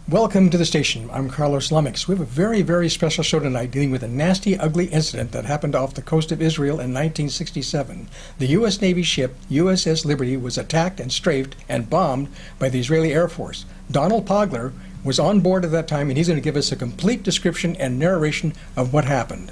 Welcome to the station. I'm Carlos Lumix. We have a very, very special show tonight dealing with a nasty, ugly incident that happened off the coast of Israel in 1967. The U.S. Navy ship U.S.S. Liberty was attacked and strafed and bombed by the Israeli Air Force. Donald Pagler was on board at that time, and he's going to give us a complete description and narration of what happened.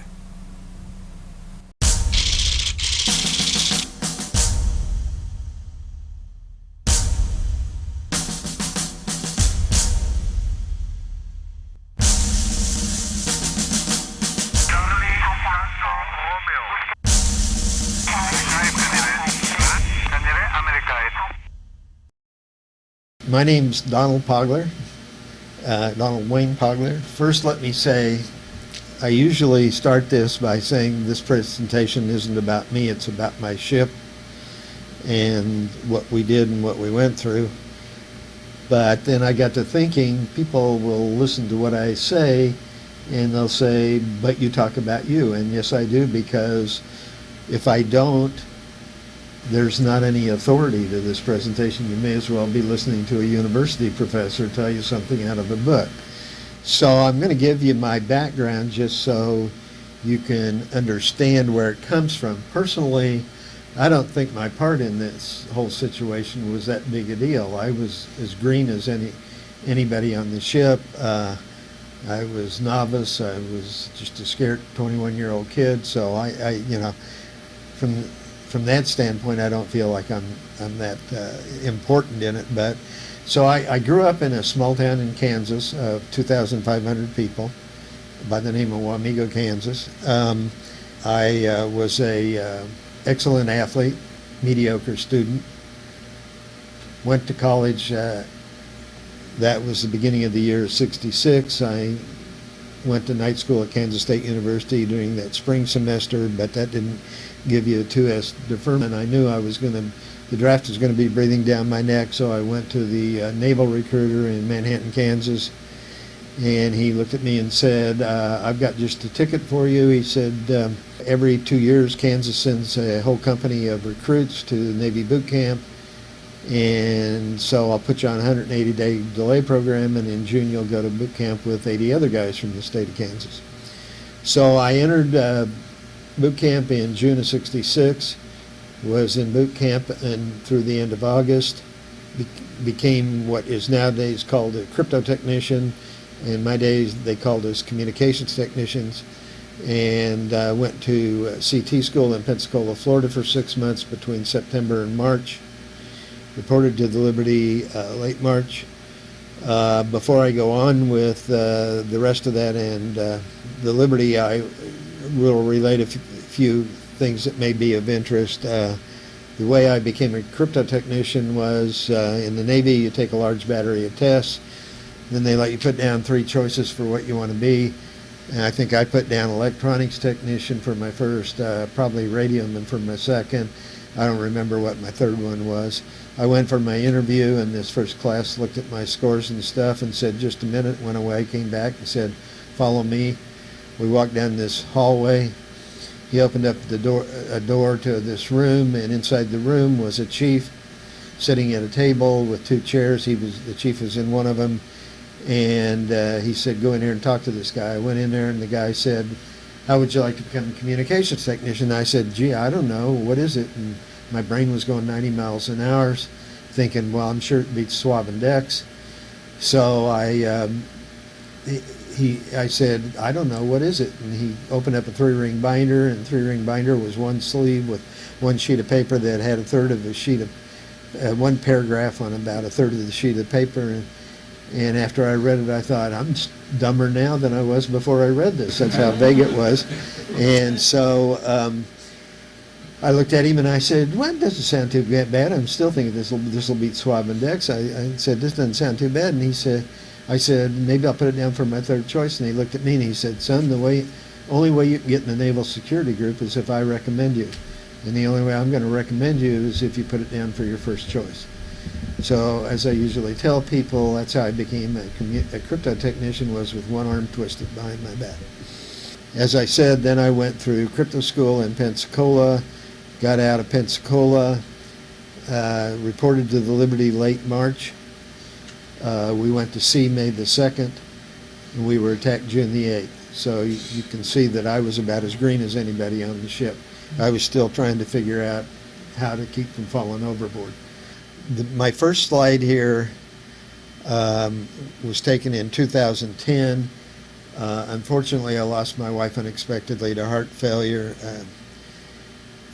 My name's Donald Pagler, Donald Wayne Pagler. First, let me say, I usually start this by saying this presentation isn't about me, it's about my ship and what we did and what we went through. But then I got to thinking, people will listen to what I say and they'll say, but you talk about you. And yes, I do, because if I don't, there's not any authority to this presentation. You may as well be listening to a university professor tell you something out of a book. So I'm going to give you my background just so you can understand where it comes from. Personally, I don't think my part in this whole situation was that big a deal. I was as green as anybody on the ship. I was novice. I was just a scared 21-year-old kid. So I you know, from that standpoint, I don't feel like I'm that important in it. But so I grew up in a small town in Kansas of 2,500 people by the name of Wamego, Kansas. I was a excellent athlete, mediocre student. Went to college. That was the beginning of the year '66. I went to night school at Kansas State University during that spring semester, but that didn't give you a 2S deferment. I knew I was going to, the draft was going to be breathing down my neck, so I went to the naval recruiter in Manhattan, Kansas, and he looked at me and said, I've got just a ticket for you. He said, every 2 years Kansas sends a whole company of recruits to the Navy boot camp, and so I'll put you on a 180-day delay program, and in June you'll go to boot camp with 80 other guys from the state of Kansas. So I entered boot camp in June of '66, was in boot camp and through the end of August, became what is nowadays called a crypto technician. In my days they called us communications technicians, and went to CT school in Pensacola, Florida for 6 months between September and March. Reported to the Liberty late March. Before I go on with the rest of that and the Liberty, I will relate a few things that may be of interest. The way I became a crypto technician was in the Navy, you take a large battery of tests, then they let you put down 3 choices for what you want to be. And I think I put down electronics technician for my first, probably radioman for my second. I don't remember what my third one was. I went for my interview, and this first class looked at my scores and stuff and said, just a minute, went away, came back and said, follow me. We walked down this hallway. He opened up a door to this room, and inside the room was a chief sitting at a table with 2 chairs. The chief was in one of them, and he said, go in here and talk to this guy. I went in there, and the guy said, how would you like to become a communications technician? I said, gee, I don't know, what is it? And my brain was going 90 miles an hour, thinking, well, I'm sure it beats swabbing decks. So I said, I don't know, what is it? And he opened up a 3-ring binder, and the 3-ring binder was one sleeve with one sheet of paper that had a third of a sheet of, one paragraph on about a third of the sheet of paper. And after I read it, I thought, I'm dumber now than I was before I read this. That's how vague it was. And so I looked at him and I said, well, it doesn't sound too bad. I'm still thinking this will beat swabbing decks. I said, this doesn't sound too bad. And he said, I said, maybe I'll put it down for my third choice. And he looked at me and he said, son, the only way you can get in the Naval Security Group is if I recommend you. And the only way I'm going to recommend you is if you put it down for your first choice. So as I usually tell people, that's how I became a crypto technician, was with one arm twisted behind my back. As I said, then I went through crypto school in Pensacola, got out of Pensacola, reported to the Liberty late March. We went to sea May the 2nd, and we were attacked June the 8th. So you can see that I was about as green as anybody on the ship. I was still trying to figure out how to keep from falling overboard. My first slide here was taken in 2010. Unfortunately, I lost my wife unexpectedly to heart failure.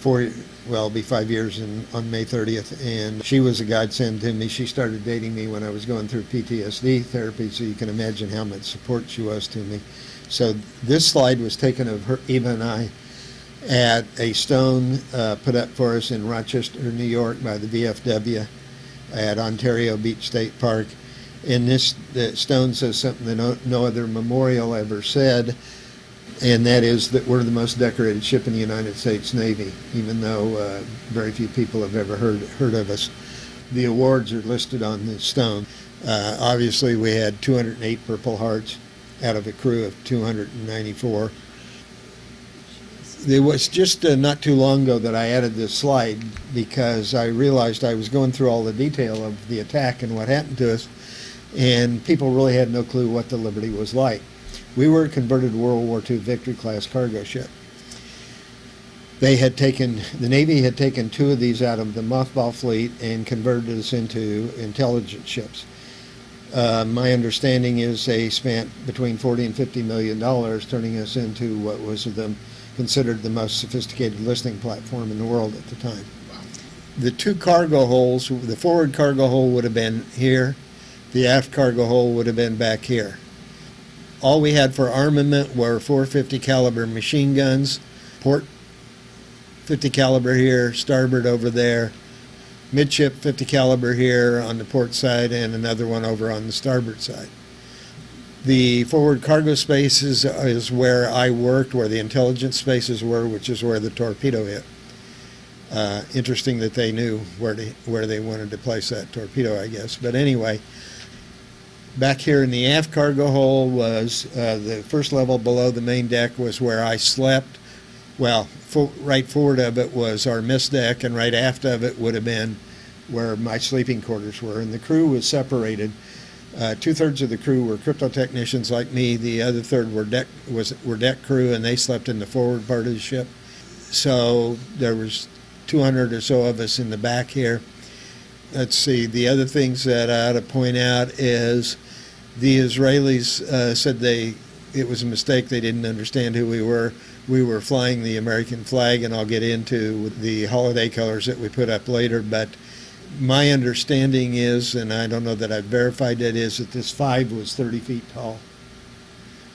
It'll be 5 years on May 30th, and she was a godsend to me. She started dating me when I was going through PTSD therapy, so you can imagine how much support she was to me. So this slide was taken of her, Eva and I, at a stone put up for us in Rochester, New York by the VFW at Ontario Beach State Park. And the stone says something that no other memorial ever said, and that is that we're the most decorated ship in the United States Navy, even though very few people have ever heard of us. The awards are listed on the stone. Obviously, we had 208 Purple Hearts out of a crew of 294. It was just not too long ago that I added this slide because I realized I was going through all the detail of the attack and what happened to us, and people really had no clue what the Liberty was like. We were a converted World War II Victory-class cargo ship. The Navy had taken 2 of these out of the mothball fleet and converted us into intelligence ships. My understanding is they spent between $40 and $50 million turning us into what was considered the most sophisticated listening platform in the world at the time. The 2 cargo holes, the forward cargo hole would have been here, the aft cargo hole would have been back here. All we had for armament were 450 caliber machine guns, port 50 caliber here, starboard over there, midship 50 caliber here on the port side, and another one over on the starboard side. The forward cargo space is where I worked, where the intelligence spaces were, which is where the torpedo hit. Interesting that they knew where they wanted to place that torpedo, I guess. But anyway, back here in the aft cargo hole was the first level below the main deck was where I slept. Well, right forward of it was our mess deck, and right aft of it would have been where my sleeping quarters were. And the crew was separated. 2/3 of the crew were crypto technicians like me. The other third were deck crew, and they slept in the forward part of the ship. So there was 200 or so of us in the back here. Let's see. The other things that I ought to point out is the Israelis said it was a mistake. They didn't understand who we were. We were flying the American flag, and I'll get into the holiday colors that we put up later. But my understanding is, and I don't know that I've verified it, is that this 5 was 30 feet tall.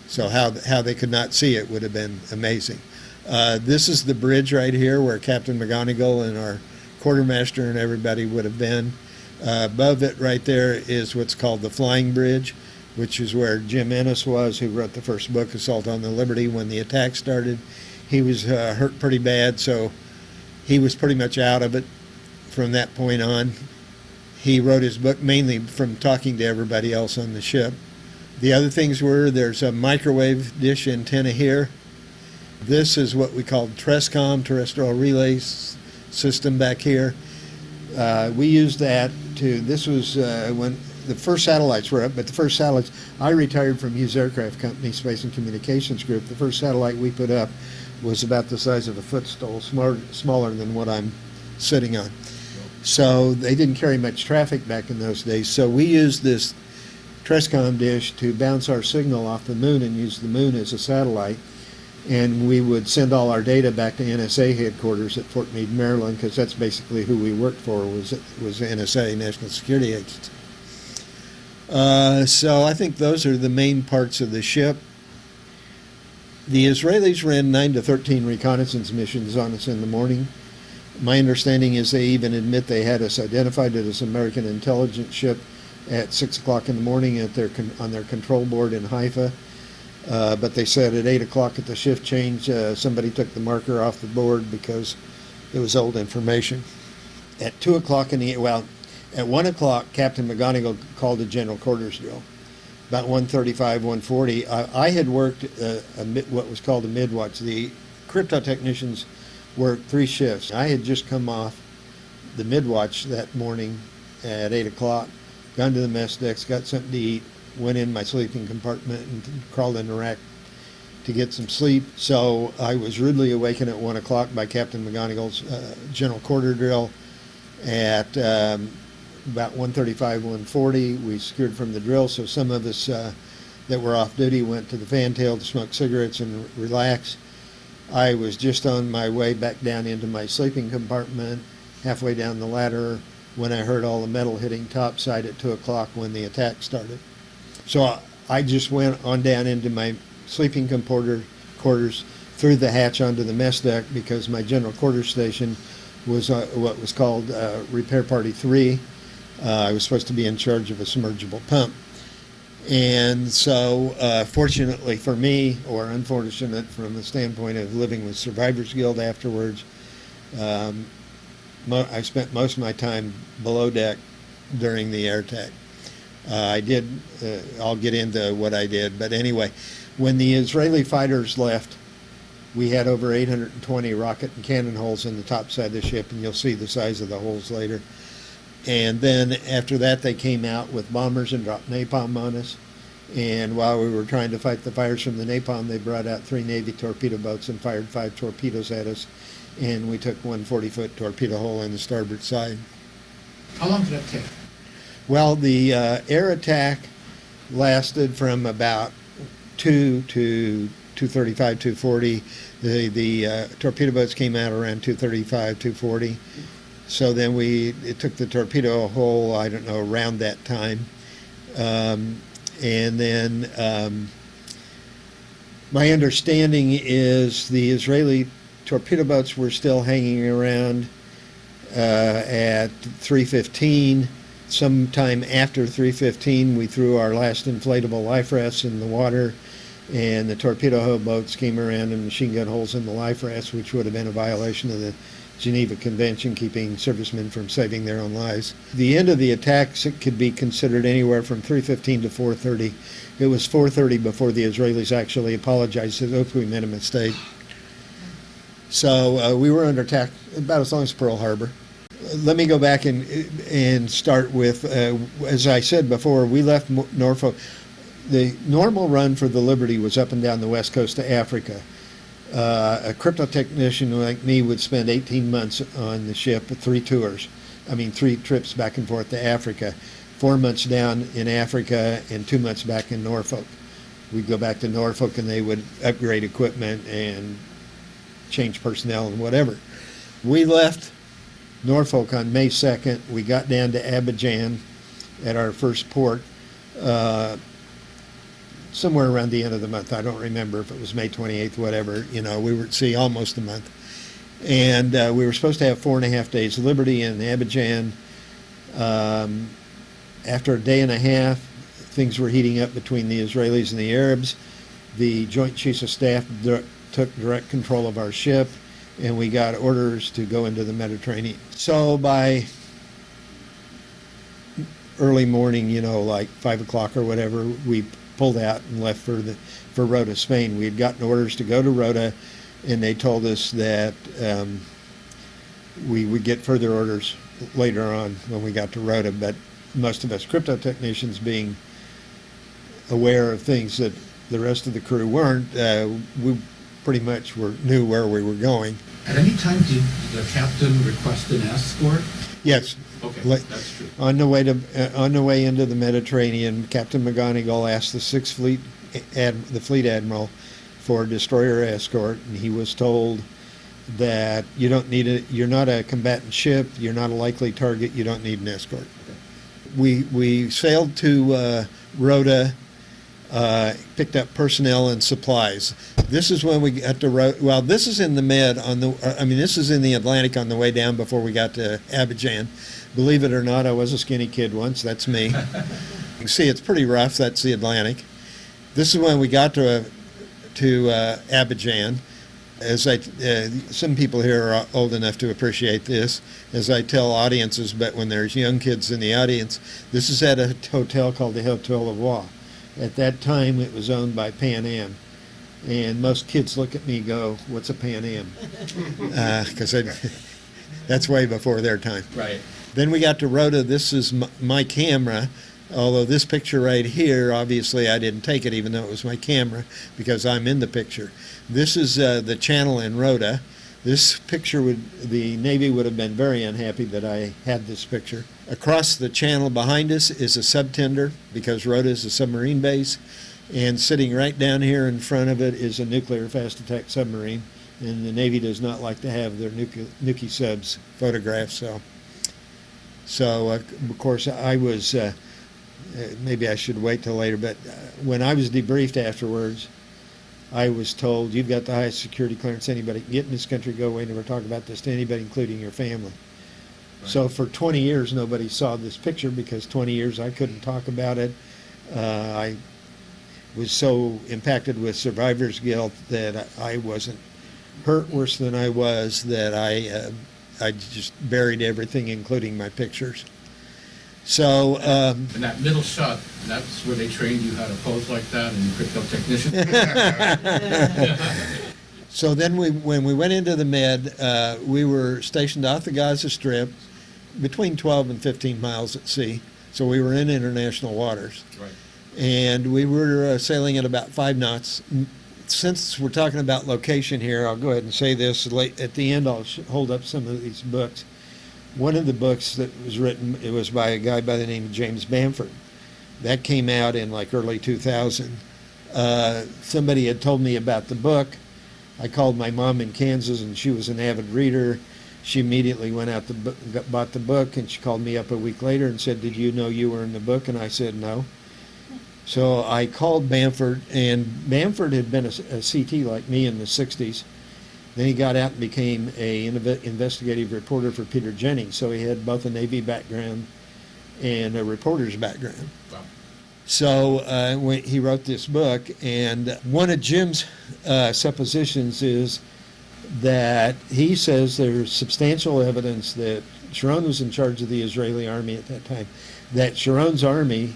So how they could not see it would have been amazing. This is the bridge right here where Captain McGonigal and our quartermaster and everybody would have been. Above it right there is what's called the Flying Bridge, which is where Jim Ennis was, who wrote the first book, Assault on the Liberty, when the attack started. He was hurt pretty bad, so he was pretty much out of it from that point on. He wrote his book mainly from talking to everybody else on the ship. The other things were, there's a microwave dish antenna here. This is what we called TRESCOM, terrestrial relay system back here. We used that this was when the first satellites were up, but the first satellites, I retired from Hughes Aircraft Company, Space and Communications Group. The first satellite we put up was about the size of a footstool, smaller than what I'm sitting on. So they didn't carry much traffic back in those days. So we used this TRESCOM dish to bounce our signal off the moon and use the moon as a satellite. And we would send all our data back to NSA headquarters at Fort Meade, Maryland, because that's basically who we worked for, was NSA, National Security Agency. So I think those are the main parts of the ship. The Israelis ran 9 to 13 reconnaissance missions on us in the morning. My understanding is they even admit they had us identified as American intelligence ship at 6 o'clock in the morning on their control board in Haifa. But they said at 8 o'clock at the shift change, somebody took the marker off the board because it was old information. At 2 o'clock at 1 o'clock, Captain McGonigal called a general quarters drill. About 1:35, 1:40, I had worked what was called a mid-watch. The crypto technicians worked 3 shifts. I had just come off the mid-watch that morning at 8 o'clock, gone to the mess decks, got something to eat, went in my sleeping compartment and crawled in the rack to get some sleep. So I was rudely awakened at 1 o'clock by Captain McGonigal's general quarter drill at about 1:35, 1:40. We secured from the drill, so some of us that were off duty went to the fantail to smoke cigarettes and relax. I was just on my way back down into my sleeping compartment, halfway down the ladder, when I heard all the metal hitting topside at 2 o'clock when the attack started. So I just went on down into my sleeping quarters, through the hatch onto the mess deck, because my general quarters station was what was called Repair Party 3. I was supposed to be in charge of a submergible pump. And so, fortunately for me, or unfortunate from the standpoint of living with Survivors Guild afterwards, I spent most of my time below deck during the air attack. I'll get into what I did, but anyway, when the Israeli fighters left, we had over 820 rocket and cannon holes in the top side of the ship, and you'll see the size of the holes later. And then after that, they came out with bombers and dropped napalm on us. And while we were trying to fight the fires from the napalm, they brought out 3 Navy torpedo boats and fired 5 torpedoes at us. And we took one 40-foot torpedo hole in the starboard side. How long did that take? Well, the air attack lasted from about 2 to 2:35, 2:40. The torpedo boats came out around 2:35, 2:40. So then it took the torpedo hole, I don't know, around that time. And then my understanding is the Israeli torpedo boats were still hanging around at 3:15. Sometime after 3:15, we threw our last inflatable life rafts in the water, and the torpedo boats came around and machine gun holes in the life rafts, which would have been a violation of the Geneva Convention, keeping servicemen from saving their own lives. The end of the attacks could be considered anywhere from 3:15 to 4:30. It was 4:30 before the Israelis actually apologized, said, "Oops, we made a mistake." So we were under attack about as long as Pearl Harbor. Let me go back and start with, as I said before, we left Norfolk. The normal run for the Liberty was up and down the west coast of Africa. A crypto technician like me would spend 18 months on the ship, 3 trips back and forth to Africa, 4 months down in Africa and 2 months back in Norfolk. We'd go back to Norfolk and they would upgrade equipment and change personnel and whatever. We left Norfolk on May 2nd. We got down to Abidjan at our first port somewhere around the end of the month. I don't remember if it was May 28th, whatever. You know, we were at sea almost a month. And we were supposed to have 4.5 days liberty in Abidjan. After a day and a half, things were heating up between the Israelis and the Arabs. The Joint Chiefs of Staff took direct control of our ship, and we got orders to go into the Mediterranean. So by early morning, you know, like 5 o'clock or whatever, we pulled out and left for Rota, Spain. We had gotten orders to go to Rota, and they told us that we would get further orders later on when we got to Rota. But most of us crypto technicians, being aware of things that the rest of the crew weren't, we pretty much knew where we were going. At any time did the captain request an escort? Yes. Okay, that's true. On the way into the Mediterranean, Captain McGonigal asked the Sixth Fleet, the Fleet Admiral, for a destroyer escort, and he was told that you don't need it. You're not a combatant ship. You're not a likely target. You don't need an escort. Okay. We sailed to Rota, picked up personnel and supplies. This is when we got to Rota. Well, this is in the Med this is in the Atlantic on the way down before we got to Abidjan. Believe it or not, I was a skinny kid once. That's me. You can see it's pretty rough. That's the Atlantic. This is when we got to Abidjan. Some people here are old enough to appreciate this, as I tell audiences, but when there's young kids in the audience, this is at a hotel called the Hotel Lavoie. At that time, it was owned by Pan Am. And most kids look at me and go, "What's a Pan Am?" Because that's way before their time. Right. Then we got to Rota. This is my camera, although this picture right here, obviously I didn't take it even though it was my camera because I'm in the picture. This is the channel in Rota. This picture the Navy would have been very unhappy that I had this picture. Across the channel behind us is a subtender because Rota is a submarine base, and sitting right down here in front of it is a nuclear fast attack submarine, and the Navy does not like to have their nuke subs photographed. So of course I was, maybe I should wait till later, but when I was debriefed afterwards, I was told, you've got the highest security clearance anybody can get in this country. Go away, never talk about this to anybody, including your family. Right. So for 20 years, nobody saw this picture because 20 years I couldn't talk about it. I was so impacted with survivor's guilt that I wasn't hurt worse than I was, that I just buried everything, including my pictures. So, and that middle shot, that's where they trained you how to pose like that in crypto technician. So then when we went into the Med, we were stationed off the Gaza Strip, between 12 and 15 miles at sea. So we were in international waters. Right. And we were sailing at about 5 knots. Since we're talking about location here, I'll go ahead and say this. At the end, I'll hold up some of these books. One of the books that was written, it was by a guy by the name of James Bamford. That came out in like early 2000. Somebody had told me about the book. I called my mom in Kansas, and she was an avid reader. She immediately went out bought the book, and she called me up a week later and said, "Did you know you were in the book?" And I said, "No." So I called Bamford, and Bamford had been a CT like me in the 60s. Then he got out and became an investigative reporter for Peter Jennings. So he had both a Navy background and a reporter's background. Wow. So when he wrote this book, and one of Jim's suppositions is that he says there's substantial evidence that Sharon was in charge of the Israeli army at that time, that Sharon's army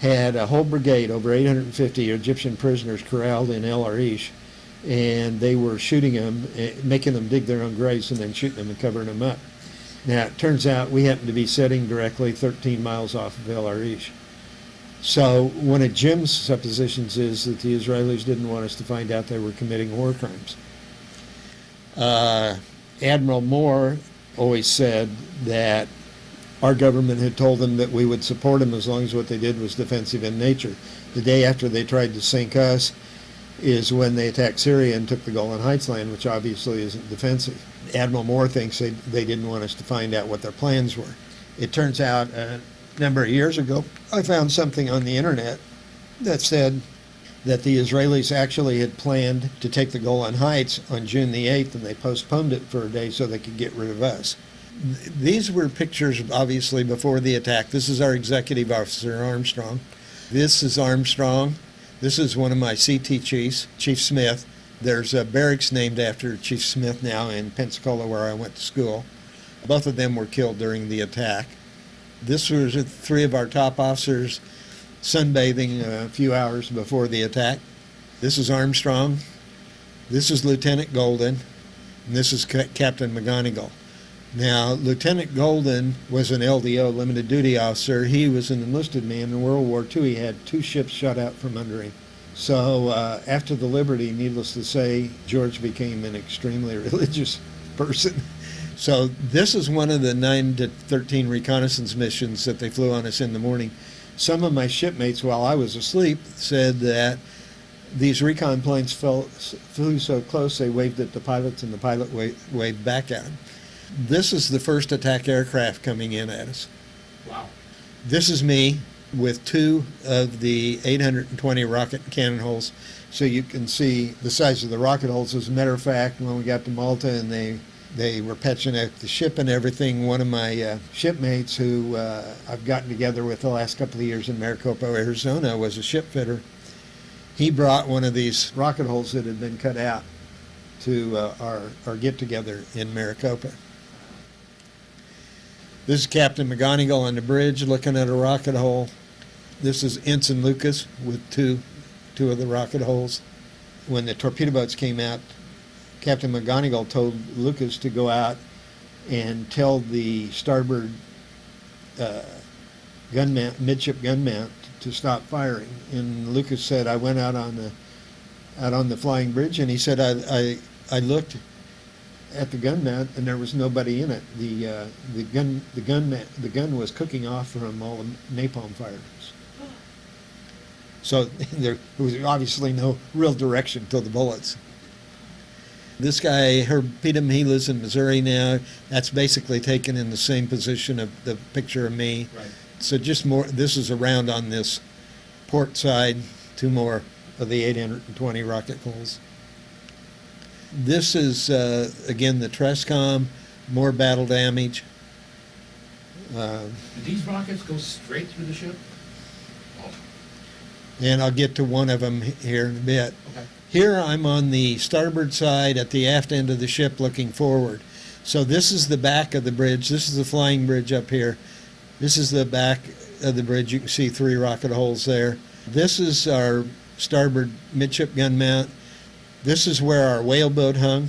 had a whole brigade, over 850 Egyptian prisoners corralled in El Arish, and they were shooting them, making them dig their own graves and then shooting them and covering them up. Now, it turns out we happened to be sitting directly 13 miles off of El Arish. So one of Jim's suppositions is that the Israelis didn't want us to find out they were committing war crimes. Admiral Moore always said that our government had told them that we would support them as long as what they did was defensive in nature. The day after they tried to sink us is when they attacked Syria and took the Golan Heights land, which obviously isn't defensive. Admiral Moore thinks they didn't want us to find out what their plans were. It turns out a number of years ago, I found something on the internet that said that the Israelis actually had planned to take the Golan Heights on June the 8th, and they postponed it for a day so they could get rid of us. These were pictures, obviously, before the attack. This is our executive officer, Armstrong. This is Armstrong. This is one of my CT chiefs, Chief Smith. There's a barracks named after Chief Smith now in Pensacola, where I went to school. Both of them were killed during the attack. This was 3 of our top officers sunbathing a few hours before the attack. This is Armstrong. This is Lieutenant Golden. And this is Captain McGonigal. Now, Lieutenant Golden was an LDO, limited duty officer. He was an enlisted man. In World War II, he had 2 ships shot out from under him. So after the Liberty, needless to say, George became an extremely religious person. So this is one of the 9 to 13 reconnaissance missions that they flew on us in the morning. Some of my shipmates, while I was asleep, said that these recon planes flew so close they waved at the pilots, and the pilot waved back at them. This is the first attack aircraft coming in at us. Wow. This is me with 2 of the 820 rocket cannon holes, so you can see the size of the rocket holes. As a matter of fact, when we got to Malta and they were patching up the ship and everything, one of my shipmates who I've gotten together with the last couple of years in Maricopa, Arizona, was a ship fitter. He brought one of these rocket holes that had been cut out to our get-together in Maricopa. This is Captain McGonigal on the bridge looking at a rocket hole. This is Ensign Lucas with two of the rocket holes. When the torpedo boats came out, Captain McGonigal told Lucas to go out and tell the starboard gun mount, midship gun mount to stop firing. And Lucas said, I went out on the flying bridge, and he said, I looked at the gun mount and there was nobody in it. The gun was cooking off from all the napalm fires. So there was obviously no real direction to the bullets. This guy, Herb Petum, he lives in Missouri now. That's basically taken in the same position of the picture of me. Right. So just more, this is around on this port side, 2 more of the 820 rocket holes. This is, again, the Trescom, more battle damage. Did these rockets go straight through the ship? Oh, And I'll get to one of them here in a bit. okay. Here I'm on the starboard side at the aft end of the ship looking forward. So this is the back of the bridge. This is the flying bridge up here. This is the back of the bridge. You can see 3 rocket holes there. This is our starboard midship gun mount. This is where our whaleboat hung.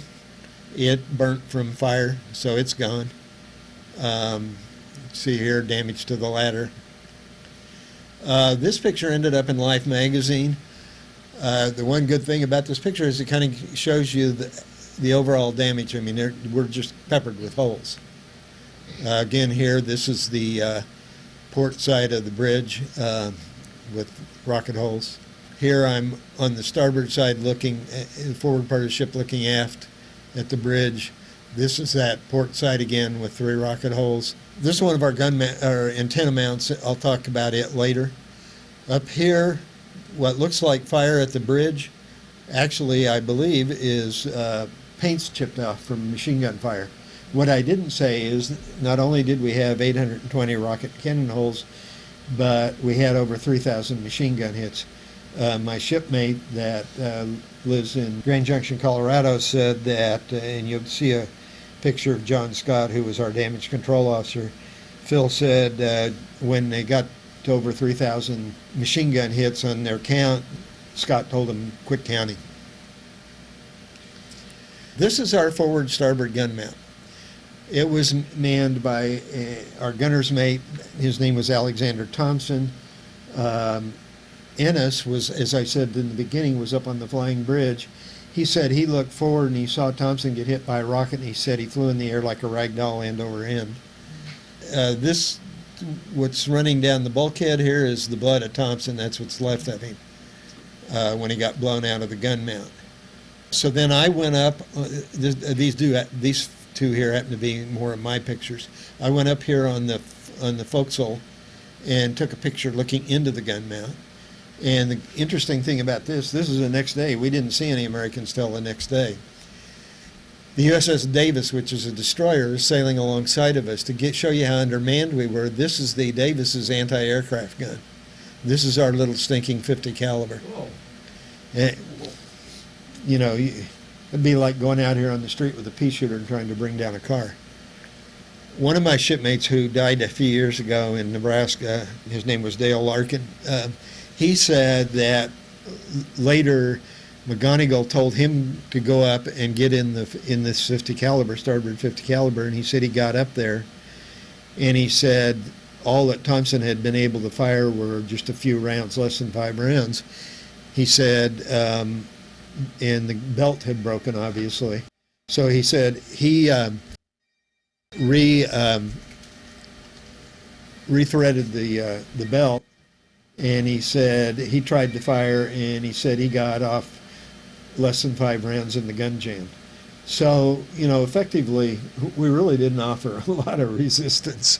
It burnt from fire, so it's gone. See here, damage to the ladder. This picture ended up in Life magazine. The one good thing about this picture is it kind of shows you the overall damage. I mean, we're just peppered with holes. Again, here, this is the port side of the bridge with rocket holes. Here I'm on the starboard side looking, the forward part of the ship looking aft at the bridge. This is that port side again with 3 rocket holes. This is one of our antenna mounts. I'll talk about it later. Up here, what looks like fire at the bridge, actually I believe is paint's chipped off from machine gun fire. What I didn't say is not only did we have 820 rocket cannon holes, but we had over 3,000 machine gun hits. My shipmate that lives in Grand Junction, Colorado, said that, and you'll see a picture of John Scott, who was our damage control officer. Phil said when they got to over 3,000 machine gun hits on their count, Scott told them, quit counting. This is our forward starboard gun mount. It was manned by our gunner's mate. His name was Alexander Thompson. Ennis was, as I said in the beginning, was up on the flying bridge. He said he looked forward and he saw Thompson get hit by a rocket, and he said he flew in the air like a rag doll end over end. This, what's running down the bulkhead here is the blood of Thompson. That's what's left of him when he got blown out of the gun mount. So then I went up, these 2 here happen to be more of my pictures. I went up here on the forecastle and took a picture looking into the gun mount. And the interesting thing about this is the next day. We didn't see any Americans till the next day. The U.S.S. Davis, which is a destroyer, is sailing alongside of us. To show you how undermanned we were, this is the Davis's anti-aircraft gun. This is our little stinking 50 caliber. Whoa. And, you know, it'd be like going out here on the street with a pea shooter and trying to bring down a car. One of my shipmates who died a few years ago in Nebraska, his name was Dale Larkin, he said that later McGonigal told him to go up and get in this 50 caliber, starboard 50 caliber, and he said he got up there, and he said all that Thompson had been able to fire were just a few rounds, less than 5 rounds. He said, and the belt had broken, obviously. So he said he rethreaded the belt. And he said he tried to fire, and he said he got off less than 5 rounds in the gun jam. So, you know, effectively, we really didn't offer a lot of resistance.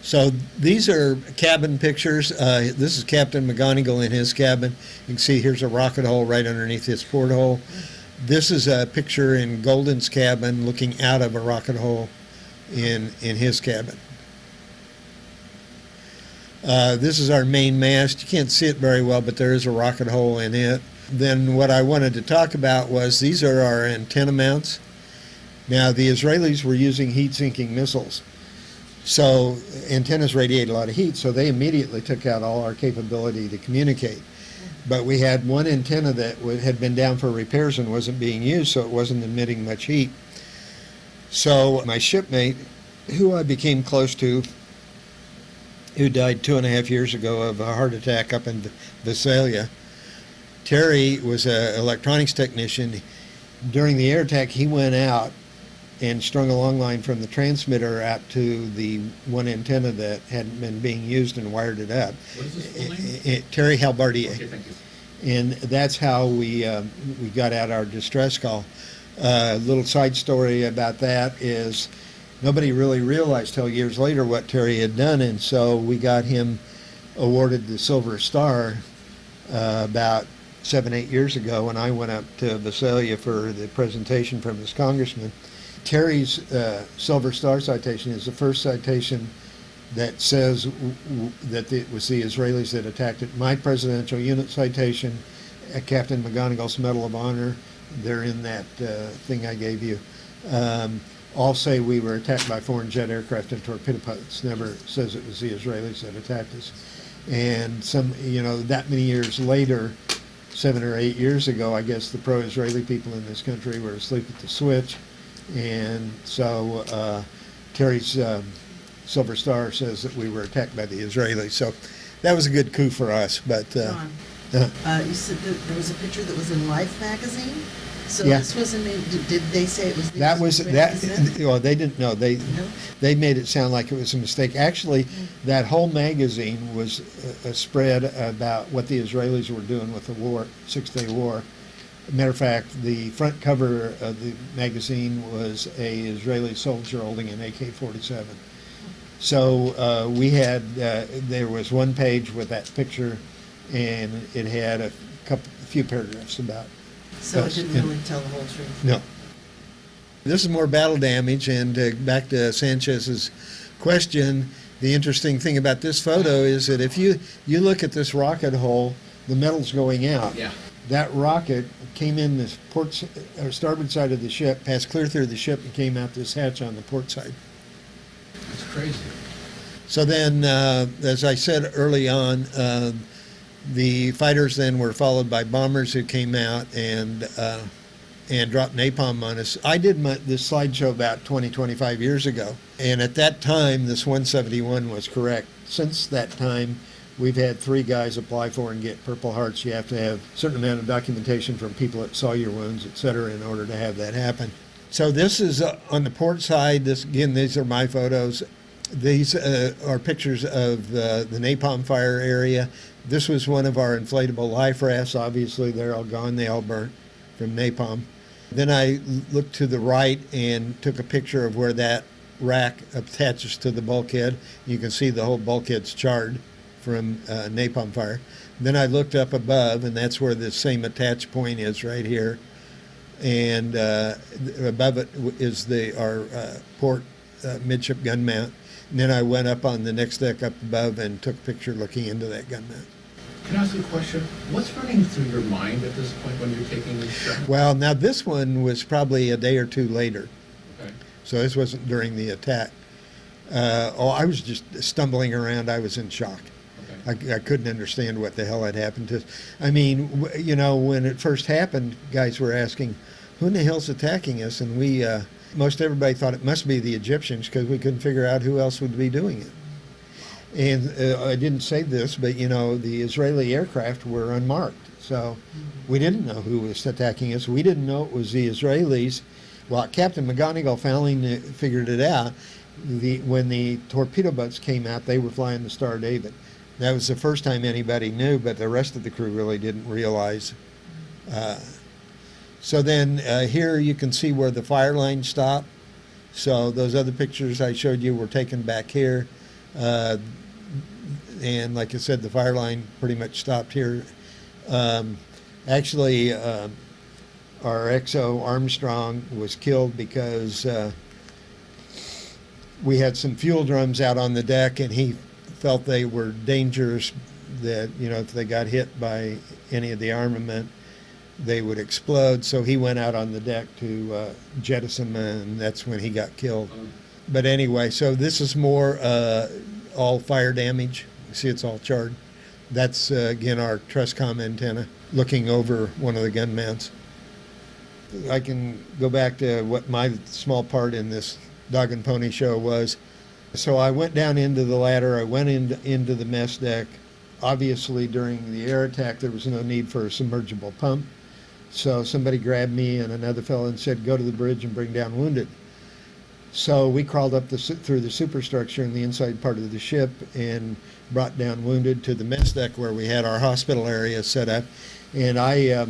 So these are cabin pictures. This is Captain McGonigal in his cabin. You can see here's a rocket hole right underneath his porthole. This is a picture in Golden's cabin looking out of a rocket hole in his cabin. This is our main mast. You can't see it very well, but there is a rocket hole in it. Then what I wanted to talk about was these are our antenna mounts. Now, the Israelis were using heat-sinking missiles. So antennas radiate a lot of heat, so they immediately took out all our capability to communicate. But we had one antenna that had been down for repairs and wasn't being used, so it wasn't emitting much heat. So my shipmate, who I became close to, who died 2.5 years ago of a heart attack up in Visalia. Terry was an electronics technician. During the air attack, he went out and strung a long line from the transmitter out to the one antenna that hadn't been being used and wired it up. What is his full name? Terry Halbardier. Okay, thank you. And that's how we got out our distress call. A little side story about that is nobody really realized till years later what Terry had done, and so we got him awarded the Silver Star about 7-8 years ago when I went up to Visalia for the presentation from his congressman. Terry's Silver Star citation is the first citation that says that it was the Israelis that attacked it. My presidential unit citation, Captain McGonigal's Medal of Honor, they're in that thing I gave you. All say we were attacked by foreign jet aircraft and torpedo pilots. Never says it was the Israelis that attacked us. And that many years later, 7 or 8 years ago, I guess the pro-Israeli people in this country were asleep at the switch. And so Terry's Silver Star says that we were attacked by the Israelis. So that was a good coup for us. But John, you said that there was a picture that was in Life magazine. So Yeah. this wasn't. Did they say it was? The that was that. Israelis? Well, they didn't know. No? They made it sound like it was a mistake. Actually, that whole magazine was a spread about what the Israelis were doing with the war, Six-Day War. Matter of fact, the front cover of the magazine was a Israeli soldier holding an AK-47. So we had there was one page with that picture, and it had a few paragraphs about. So it us. didn't really tell the whole truth. No. This is more battle damage, and back to Sanchez's question, the interesting thing about this photo is that if you look at this rocket hole, the metal's going out. Yeah. That rocket came in the port or starboard side of the ship, passed clear through the ship, and came out this hatch on the port side. That's crazy. So then, as I said early on, the fighters then were followed by bombers who came out and dropped napalm on us. I did this slideshow about 25 years ago, and at that time, this 171 was correct. Since that time, we've had 3 guys apply for and get Purple Hearts. You have to have a certain amount of documentation from people that saw your wounds, et cetera, in order to have that happen. So this is on the port side. These are my photos. These are pictures of the napalm fire area. This was one of our inflatable life rafts. Obviously, they're all gone. They all burnt from napalm. Then I looked to the right and took a picture of where that rack attaches to the bulkhead. You can see the whole bulkhead's charred from napalm fire. Then I looked up above, and that's where the same attach point is right here. And above it is our port midship gun mount. And then I went up on the next deck up above and took a picture looking into that gun mount. Can I ask you a question? What's running through your mind at this point when you're taking this shot? Well, now this one was probably a day or two later. Okay. So this wasn't during the attack. I was just stumbling around. I was in shock. Okay. I couldn't understand what the hell had happened to us. I mean, when it first happened, guys were asking, who in the hell's attacking us? And most everybody thought it must be the Egyptians because we couldn't figure out who else would be doing it. And I didn't say this, but, the Israeli aircraft were unmarked. So we didn't know who was attacking us. We didn't know it was the Israelis. Well, Captain McGonigal finally figured it out. When the torpedo boats came out, they were flying the Star David. That was the first time anybody knew, but the rest of the crew really didn't realize. So then here you can see where the fire line stopped. So those other pictures I showed you were taken back here. And like I said, the fire line pretty much stopped here. Actually, our XO Armstrong was killed because we had some fuel drums out on the deck, and he felt they were dangerous, that, if they got hit by any of the armament, they would explode. So he went out on the deck to jettison them, and that's when he got killed. But anyway, so this is more all fire damage. You see it's all charred. That's, again, our TRUSCOM antenna looking over one of the gun mounts. I can go back to what my small part in this Dog and Pony show was. So I went down into the ladder. I went into the mess deck. Obviously, during the air attack, there was no need for a submergible pump. So somebody grabbed me and another fellow and said, go to the bridge and bring down wounded. So we crawled up through the superstructure in the inside part of the ship and brought down wounded to the mess deck where we had our hospital area set up. And I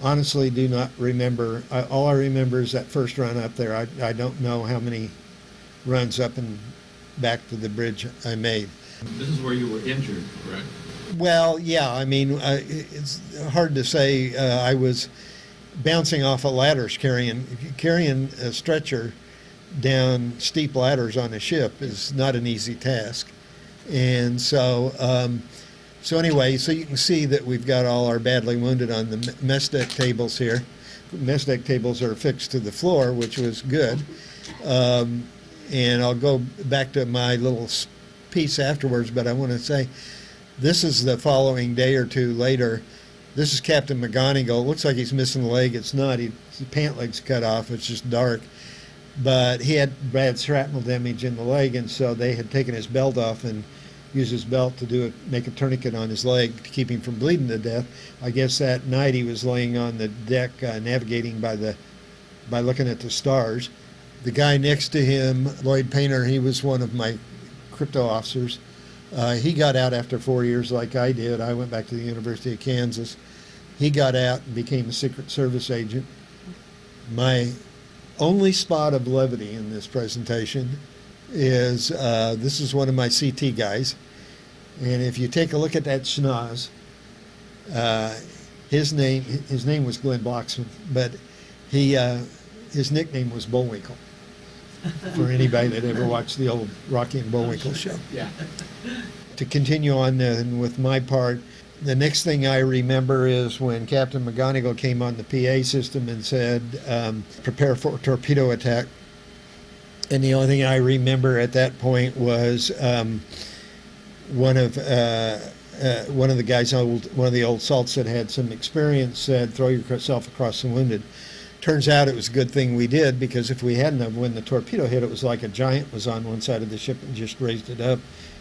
honestly do not remember. All I remember is that first run up there. I don't know how many runs up and back to the bridge I made. This is where you were injured, correct? Well, yeah, I mean, it's hard to say. I was bouncing off of ladders, carrying a stretcher down steep ladders on a ship is not an easy task. And so, so anyway, so you can see that we've got all our badly wounded on the mess deck tables here. Mess deck tables are fixed to the floor, which was good. And I'll go back to my little piece afterwards, but I want to say, this is the following day or two later. This is Captain McGonigal. It looks like he's missing a leg. It's not. His pant leg's cut off. It's just dark. But he had bad shrapnel damage in the leg, and so they had taken his belt off and used his belt to make a tourniquet on his leg to keep him from bleeding to death. I guess that night he was laying on the deck navigating by looking at the stars. The guy next to him, Lloyd Painter, he was one of my crypto officers. He got out after 4 years like I did. I went back to the University of Kansas. He got out and became a Secret Service agent. My only spot of levity in this presentation is this is one of my CT guys. And if you take a look at that schnoz, his name was Glenn Bloxman, but his nickname was Bullwinkle. For anybody that ever watched the old Rocky and Bullwinkle show. Yeah. To continue on with my part, the next thing I remember is when Captain McGonigal came on the PA system and said, prepare for a torpedo attack. And the only thing I remember at that point was one of the guys, one of the old salts that had some experience said, throw yourself across the wounded. Turns out it was a good thing we did, because if we hadn't have, when the torpedo hit, it was like a giant was on one side of the ship and just raised it up,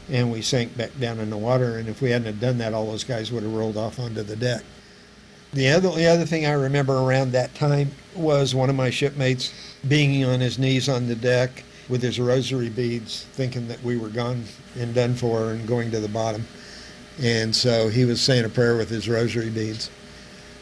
and we sank back down in the water. And if we hadn't have done that, all those guys would have rolled off onto the deck. The other thing I remember around that time was one of my shipmates being on his knees on the deck with his rosary beads, thinking that we were gone and done for and going to the bottom. And so he was saying a prayer with his rosary beads.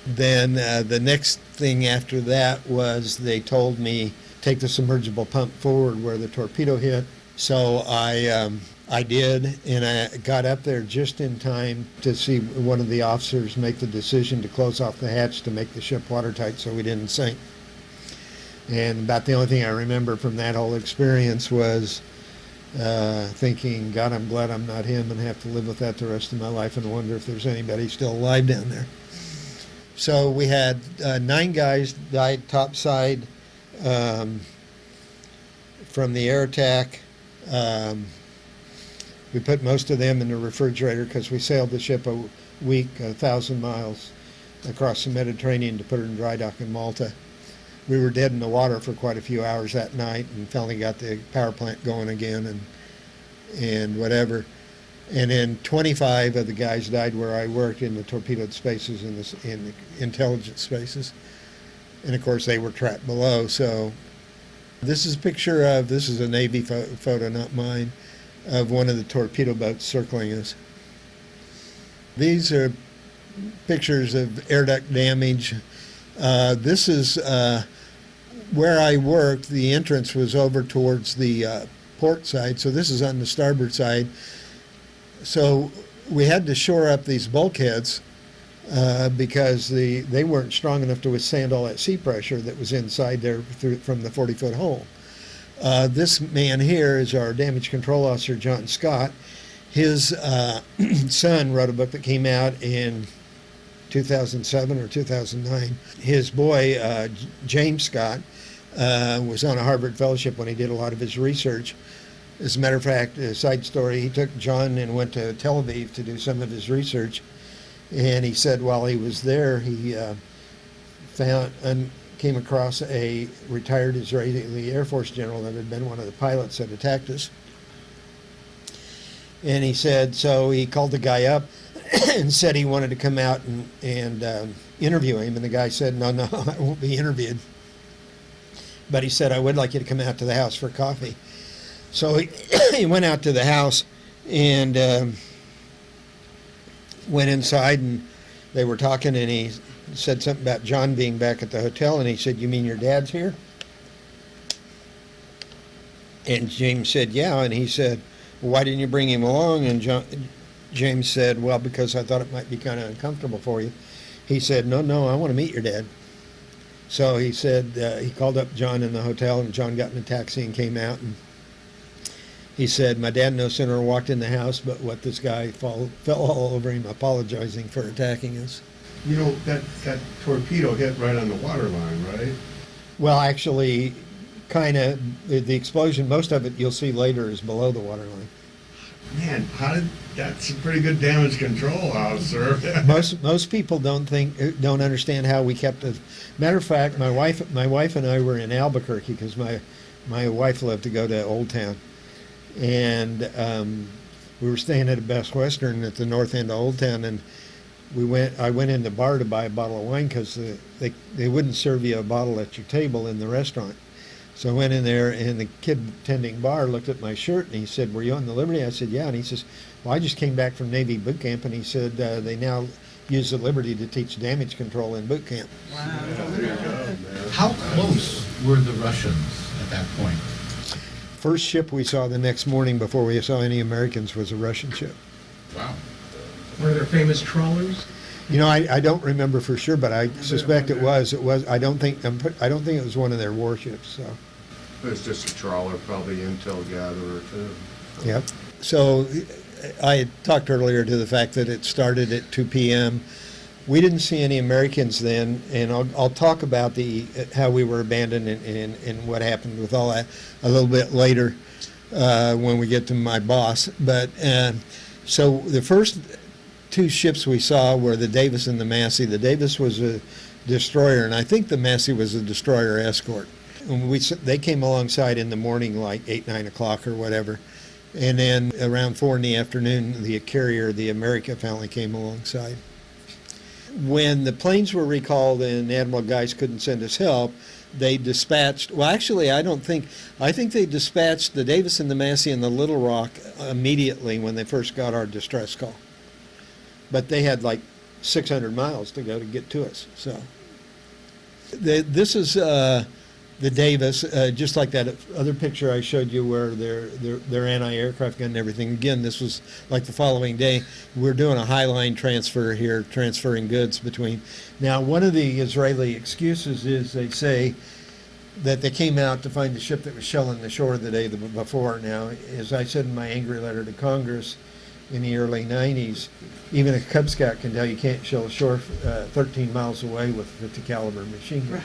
Then the next thing after that was they told me, take the submergible pump forward where the torpedo hit. So I did, and I got up there just in time to see one of the officers make the decision to close off the hatch to make the ship watertight so we didn't sink. And about the only thing I remember from that whole experience was thinking, God, I'm glad I'm not him and have to live with that the rest of my life and wonder if there's anybody still alive down there. So we had 9 guys died topside from the air attack. We put most of them in the refrigerator because we sailed the ship a week, 1,000 miles across the Mediterranean to put her in dry dock in Malta. We were dead in the water for quite a few hours that night and finally got the power plant going again and whatever. And then 25 of the guys died where I worked in the torpedoed spaces, in the intelligence spaces. And of course they were trapped below. So this is a picture of, this is a Navy photo, not mine, of one of the torpedo boats circling us. These are pictures of air duct damage. This is where I worked. The entrance was over towards the port side, so this is on the starboard side. So we had to shore up these bulkheads because they weren't strong enough to withstand all that sea pressure that was inside there from the 40-foot hole. This man here is our damage control officer, John Scott. His son wrote a book that came out in 2007 or 2009. His boy, James Scott, was on a Harvard fellowship when he did a lot of his research. As a matter of fact, a side story, he took John and went to Tel Aviv to do some of his research. And he said while he was there, he came across a retired Israeli Air Force general that had been one of the pilots that attacked us. And he said, so he called the guy up and said he wanted to come out and interview him. And the guy said, no, I won't be interviewed. But he said, I would like you to come out to the house for coffee. So he went out to the house and went inside, and they were talking, and he said something about John being back at the hotel, and he said, you mean your dad's here? And James said, yeah. And he said, well, why didn't you bring him along? And James said, well, because I thought it might be kind of uncomfortable for you. He said, no, I want to meet your dad. So he said, he called up John in the hotel, and John got in a taxi and came out, and he said, my dad no sooner walked in the house, but what this guy fell all over him, apologizing for attacking us. You know, that torpedo hit right on the water line, right? Well, actually, kind of, the explosion, most of it you'll see later is below the water line. Man, that's a pretty good damage control, officer. Most people don't understand how we kept it. Matter of fact, my wife and I were in Albuquerque because my wife loved to go to Old Town. And we were staying at a Best Western at the north end of Old Town, and I went in the bar to buy a bottle of wine because they wouldn't serve you a bottle at your table in the restaurant. So I went in there, and the kid tending bar looked at my shirt, and he said, were you on the Liberty? I said, yeah. And he says, well, I just came back from Navy boot camp, and he said they now use the Liberty to teach damage control in boot camp. Wow. There you go, man. How close were the Russians at that point? First ship we saw the next morning before we saw any Americans was a Russian ship. Wow. Were there famous trawlers? You know, I don't remember for sure, but I suspect it was. I don't think it was one of their warships. So. It's just a trawler, probably intel gatherer too. Yep. So I had talked earlier to the fact that it started at 2 p.m. We didn't see any Americans then, and I'll talk about how we were abandoned and what happened with all that a little bit later when we get to my boss. But so the first two ships we saw were the Davis and the Massey. The Davis was a destroyer, and I think the Massey was a destroyer escort. And they came alongside in the morning, like 8, 9 o'clock or whatever. And then around 4 in the afternoon, the carrier, the America, finally came alongside. When the planes were recalled and Admiral Geist couldn't send us help, they dispatched, well, actually, I think they dispatched the Davis and the Massey and the Little Rock immediately when they first got our distress call. But they had like 600 miles to go to get to us. So this is the Davis, just like that other picture I showed you where their anti-aircraft gun and everything. Again, this was like the following day. We're doing a high-line transfer here, transferring goods between. Now, one of the Israeli excuses is they say that they came out to find the ship that was shelling the shore the day before. Now, as I said in my angry letter to Congress in the early 90s, even a Cub Scout can tell you can't shell ashore 13 miles away with a 50 caliber machine gun. Right.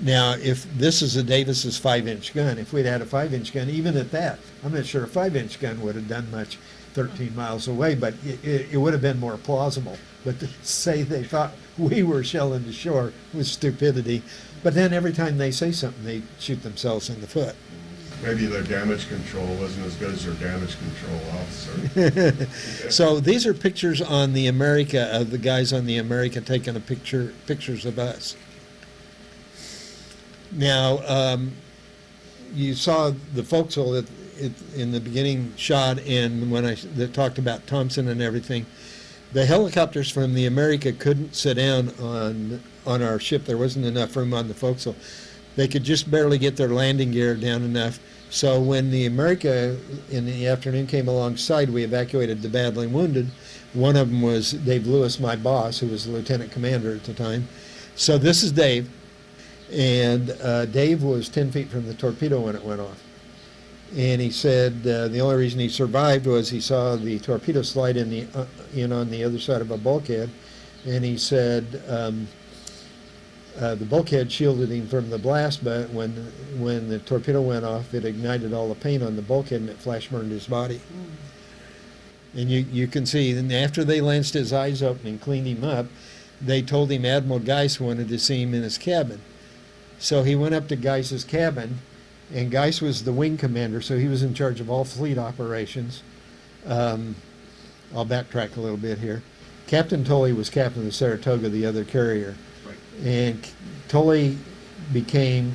Now, if this is a Davis's 5-inch gun, if we'd had a 5-inch gun, even at that, I'm not sure a 5-inch gun would have done much 13 miles away, but it would have been more plausible. But to say they thought we were shelling the shore was stupidity. But then every time they say something, they shoot themselves in the foot. Maybe their damage control wasn't as good as their damage control officer. So these are pictures on the America, of the guys on the America taking pictures of us. Now, you saw the forecastle in the beginning shot, and when I talked about Thompson and everything, the helicopters from the America couldn't sit down on our ship. There wasn't enough room on the forecastle. They could just barely get their landing gear down enough. So when the America in the afternoon came alongside, we evacuated the badly wounded. One of them was Dave Lewis, my boss, who was the lieutenant commander at the time. So this is Dave. And Dave was 10 feet from the torpedo when it went off. And he said the only reason he survived was he saw the torpedo slide in on the other side of a bulkhead. And he said the bulkhead shielded him from the blast, but when the torpedo went off, it ignited all the paint on the bulkhead and it flash burned his body. And you can see, and after they lanced his eyes open and cleaned him up, they told him Admiral Geist wanted to see him in his cabin. So he went up to Geist's cabin, and Geist was the wing commander, so he was in charge of all fleet operations. I'll backtrack a little bit here. Captain Tully was captain of the Saratoga, the other carrier. Right. And Tully became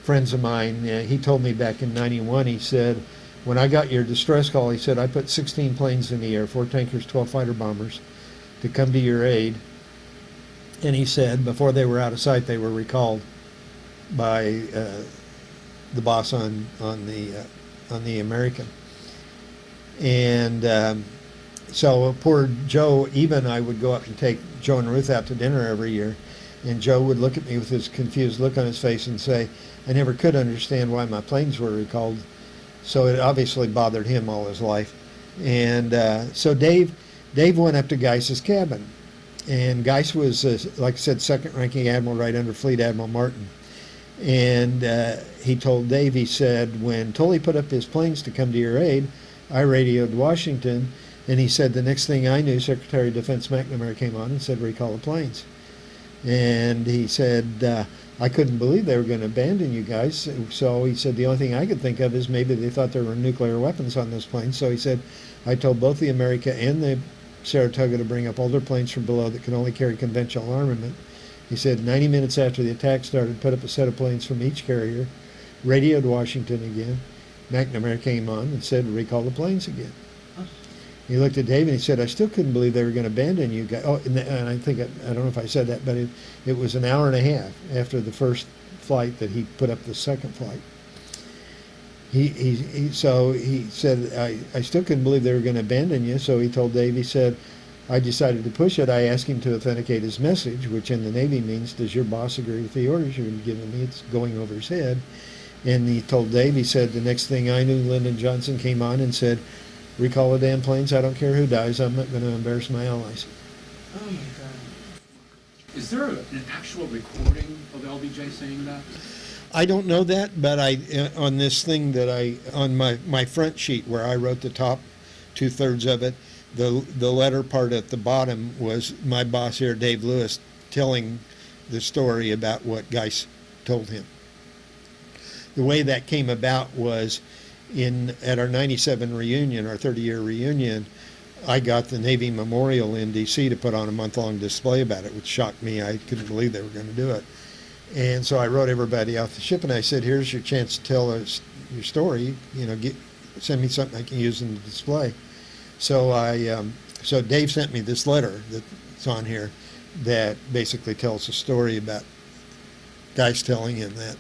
friends of mine. He told me back in '91, he said, when I got your distress call, he said, I put 16 planes in the air, 4 tankers, 12 fighter bombers, to come to your aid. And he said, before they were out of sight, they were recalled by the boss on the American. And so poor Joe, even I would go up and take Joe and Ruth out to dinner every year, and Joe would look at me with his confused look on his face and say, I never could understand why my planes were recalled. So it obviously bothered him all his life. And so Dave went up to Geis's cabin. And Geis was, like I said, second-ranking admiral right under Fleet Admiral Martin. And he told Dave, he said, when Tully put up his planes to come to your aid, I radioed Washington, and he said the next thing I knew, Secretary of Defense McNamara came on and said, recall the planes. And he said, I couldn't believe they were going to abandon you guys. So he said, the only thing I could think of is maybe they thought there were nuclear weapons on those planes. So he said, I told both the America and the Saratoga to bring up older planes from below that could only carry conventional armament. He said 90 minutes after the attack started, put up a set of planes from each carrier, radioed Washington again. McNamara came on and said, recall the planes again. He looked at Dave and he said, I still couldn't believe they were going to abandon you guys. Oh, and I think, I don't know if I said that, but it was an hour and a half after the first flight that he put up the second flight. So he said, I still couldn't believe they were going to abandon you. So he told Dave, he said, I decided to push it. I asked him to authenticate his message, which in the Navy means, does your boss agree with the orders you've been giving me? It's going over his head. And he told Dave, he said, the next thing I knew, Lyndon Johnson came on and said, recall the damn planes. I don't care who dies. I'm not going to embarrass my allies. Oh my God. Is there an actual recording of LBJ saying that? I don't know that, but on this thing that on my front sheet where I wrote the top 2/3 of it, the letter part at the bottom was my boss here, Dave Lewis, telling the story about what Geis told him. The way that came about was at our 97 reunion, our 30-year reunion, I got the Navy Memorial in D.C. to put on a month-long display about it, which shocked me. I couldn't believe they were going to do it. And so I wrote everybody off the ship, and I said, here's your chance to tell us your story. You know, send me something I can use in the display. So so Dave sent me this letter that's on here that basically tells a story about guys telling him that.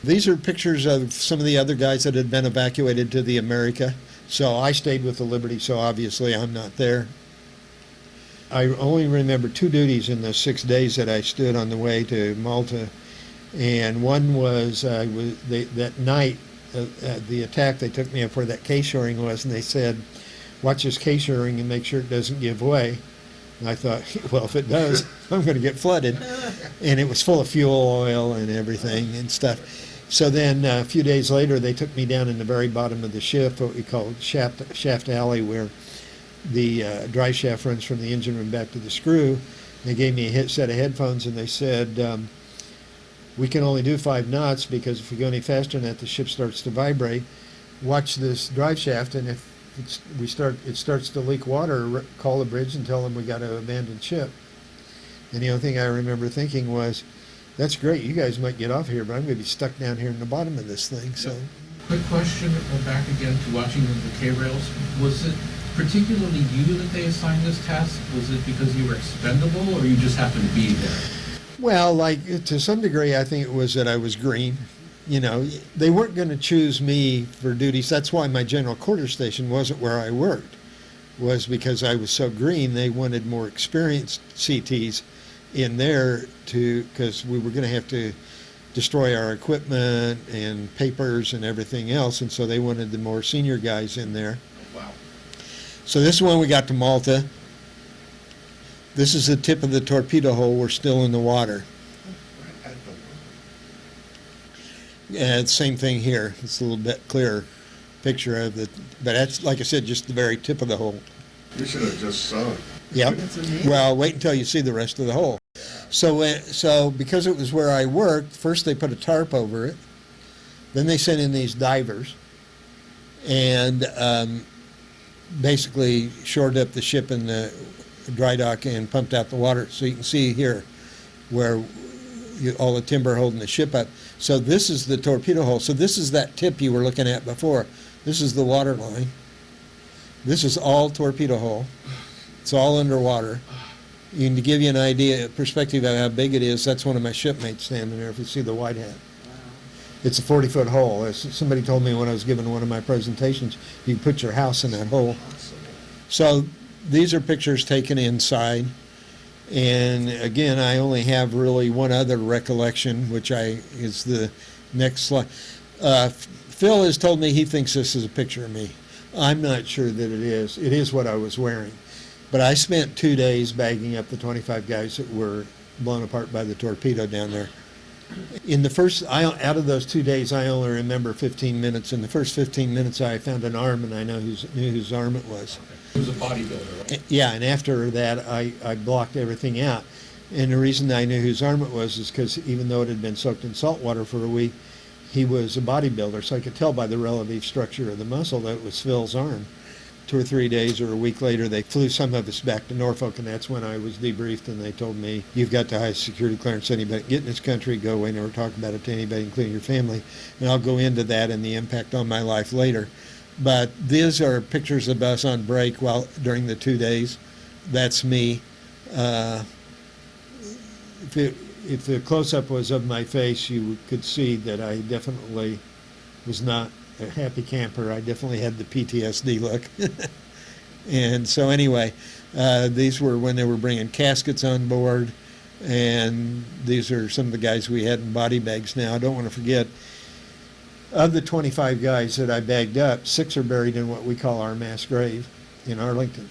These are pictures of some of the other guys that had been evacuated to the America. So I stayed with the Liberty, so obviously I'm not there. I only remember 2 duties in the 6 days that I stood on the way to Malta, and one was that night, the attack, they took me up where that K-shoring was, and they said, watch this K-shoring and make sure it doesn't give way. And I thought, well, if it does, I'm going to get flooded. And it was full of fuel oil and everything and stuff. So then a few days later, they took me down in the very bottom of the ship, what we call shaft alley, where the drive shaft runs from the engine room back to the screw. They gave me a set of headphones, and they said, we can only do 5 knots because if we go any faster than that, the ship starts to vibrate. Watch this drive shaft, and if it starts to leak water, call the bridge and tell them we got to abandon ship. And the only thing I remember thinking was, that's great, you guys might get off here, but I'm going to be stuck down here in the bottom of this thing. So, Quick question, back again to watching the K-rails. Was it particularly you that they assigned this task? Was it because you were expendable, or you just happened to be there? well, like to some degree, I think it was that I was green. You know, they weren't going to choose me for duties. That's why my general quarters station wasn't where I worked, was because I was so green. They wanted more experienced CTs in there because we were going to have to destroy our equipment and papers and everything else, and so they wanted the more senior guys in there. Wow. So this is when we got to Malta. This is the tip of the torpedo hole. We're still in the water. And same thing here. It's a little bit clearer picture of it, but that's, like I said, just the very tip of the hole. You should have just sung. Yep. That's amazing. Well, wait until you see the rest of the hole. So because it was where I worked, first they put a tarp over it, then they sent in these divers, and basically shored up the ship in the dry dock and pumped out the water. So you can see here where all the timber holding the ship up. So this is the torpedo hole. So this is that tip you were looking at before. This is the water line. This is all torpedo hole. It's all underwater. And to give you an idea, perspective of how big it is, that's one of my shipmates standing there, if you see the white hat. It's a 40-foot hole. As somebody told me when I was giving one of my presentations, you can put your house in that hole. So these are pictures taken inside. And again, I only have really one other recollection, which is the next slide. Phil has told me he thinks this is a picture of me. I'm not sure that it is. It is what I was wearing. But I spent 2 days bagging up the 25 guys that were blown apart by the torpedo down there. In the first, out of those 2 days, I only remember 15 minutes. In the first 15 minutes, I found an arm, and I knew whose arm it was. He was a bodybuilder, right? Yeah, and after that, I blocked everything out. And the reason I knew whose arm it was is because even though it had been soaked in salt water for a week, he was a bodybuilder, so I could tell by the relative structure of the muscle that it was Phil's arm. 2 or 3 days or a week later, they flew some of us back to Norfolk, and that's when I was debriefed, and they told me, you've got the highest security clearance anybody can get in this country. Go away, never talk about it to anybody, including your family. And I'll go into that and the impact on my life later. But these are pictures of us on break during the 2 days. That's me. If the close-up was of my face, you could see that I definitely was not a happy camper. I definitely had the PTSD look. And so anyway, these were when they were bringing caskets on board, and these are some of the guys we had in body bags. Now, I don't want to forget, of the 25 guys that I bagged up, 6 are buried in what we call our mass grave in Arlington.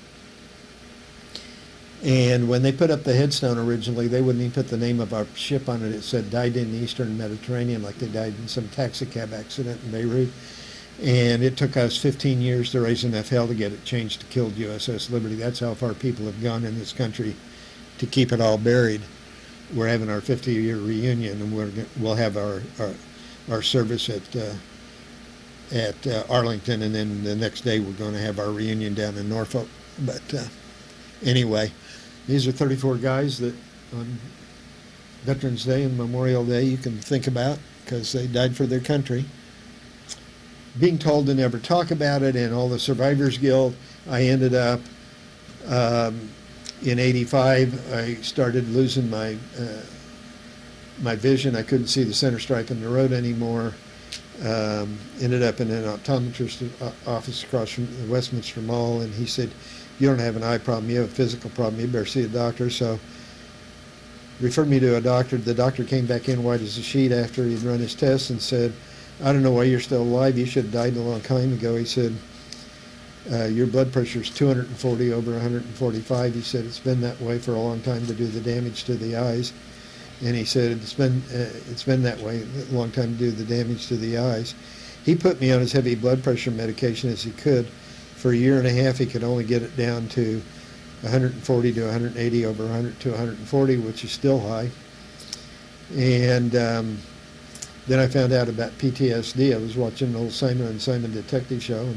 And when they put up the headstone originally, they wouldn't even put the name of our ship on it. It said died in the Eastern Mediterranean, like they died in some taxi cab accident in Beirut. And it took us 15 years to raise enough hell to get it changed to killed U.S.S. Liberty. That's how far people have gone in this country to keep it all buried. We're having our 50-year reunion, and we'll have our service at Arlington, and then the next day we're going to have our reunion down in Norfolk. But anyway, these are 34 guys that on Veterans Day and Memorial Day you can think about because they died for their country. Being told to never talk about it, and all the Survivors Guild, I ended up in '85. I started losing my my vision. I couldn't see the center stripe in the road anymore. Ended up in an optometrist office across from the Westminster Mall, and he said, "You don't have an eye problem, you have a physical problem, you better see a doctor." So referred me to a doctor. The doctor came back in white as a sheet after he'd run his tests and said, "I don't know why you're still alive. You should have died a long time ago." He said, "Your blood pressure is 240 over 145. He said, "It's been that way for a long time to do the damage to the eyes." And he said, it's been that way a long time to do the damage to the eyes. He put me on as heavy blood pressure medication as he could. For a year and a half, he could only get it down to 140 to 180 over 100 to 140, which is still high. And then I found out about PTSD. I was watching an old Simon and Simon detective show,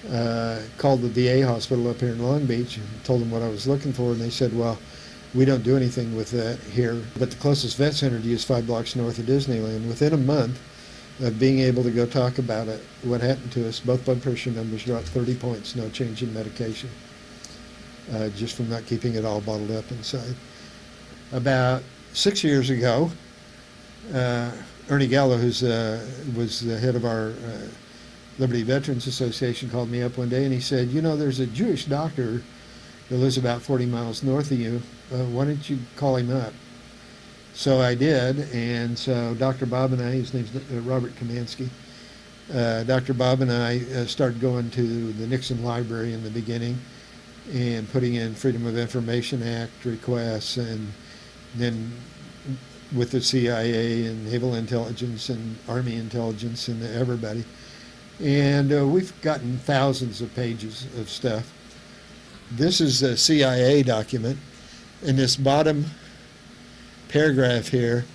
and called the VA hospital up here in Long Beach and told them what I was looking for, and they said, "Well, we don't do anything with that here, but the closest vet center to you is 5 blocks north of Disneyland." Within a month of being able to go talk about it, what happened to us, both blood pressure numbers dropped 30 points, no change in medication, just from not keeping it all bottled up inside. About 6 years ago, Ernie Gallo, who was the head of our Liberty Veterans Association, called me up one day and he said, "You know, there's a Jewish doctor that lives about 40 miles north of you. Why don't you call him up?" So I did, and so Dr. Bob and I, his name's Robert Kamansky, Dr. Bob and I started going to the Nixon Library in the beginning and putting in Freedom of Information Act requests, and then with the CIA and Naval Intelligence and Army Intelligence and everybody. And we've gotten thousands of pages of stuff. This is a CIA document, and this bottom paragraph here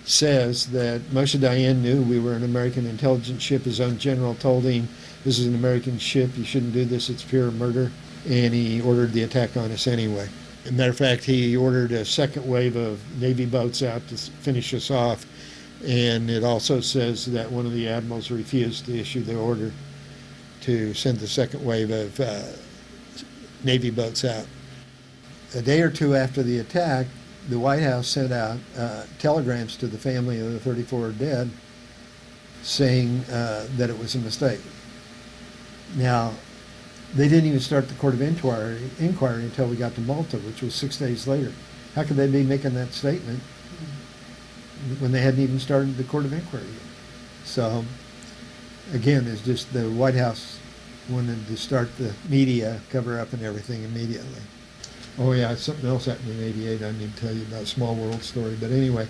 says that Moshe Dayan knew we were an American intelligence ship. His own general told him this is an American ship, you shouldn't do this, it's pure murder. And he ordered the attack on us anyway. As a matter of fact, he ordered a second wave of Navy boats out to finish us off. And it also says that one of the admirals refused to issue the order to send the second wave of Navy boats out. A day or two after the attack, the White House sent out telegrams to the family of the 34 dead saying that it was a mistake. Now, they didn't even start the court of inquiry until we got to Malta, which was 6 days later. How could they be making that statement when they hadn't even started the court of inquiry yet? So, again, it's just the White House wanted to start the media cover-up and everything immediately. Oh yeah, something else happened in '88. I need to tell you about a small world story. But anyway,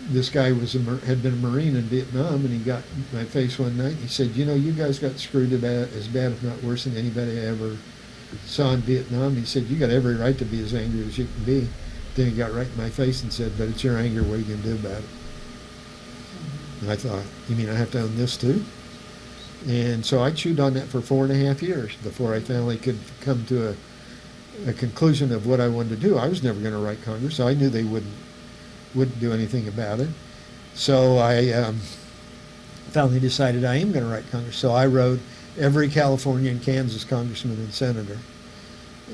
this guy had been a Marine in Vietnam, and he got in my face one night. And he said, "You know, you guys got screwed as bad, if not worse, than anybody I ever saw in Vietnam." He said, "You got every right to be as angry as you can be." Then he got right in my face and said, "But it's your anger. What are you going to do about it?" And I thought, "You mean I have to own this too?" And so I chewed on that for 4.5 years before I finally could come to a conclusion of what I wanted to do. I was never going to write Congress, so I knew they wouldn't do anything about it. So I finally decided I am going to write Congress. So I wrote every California and Kansas congressman and senator,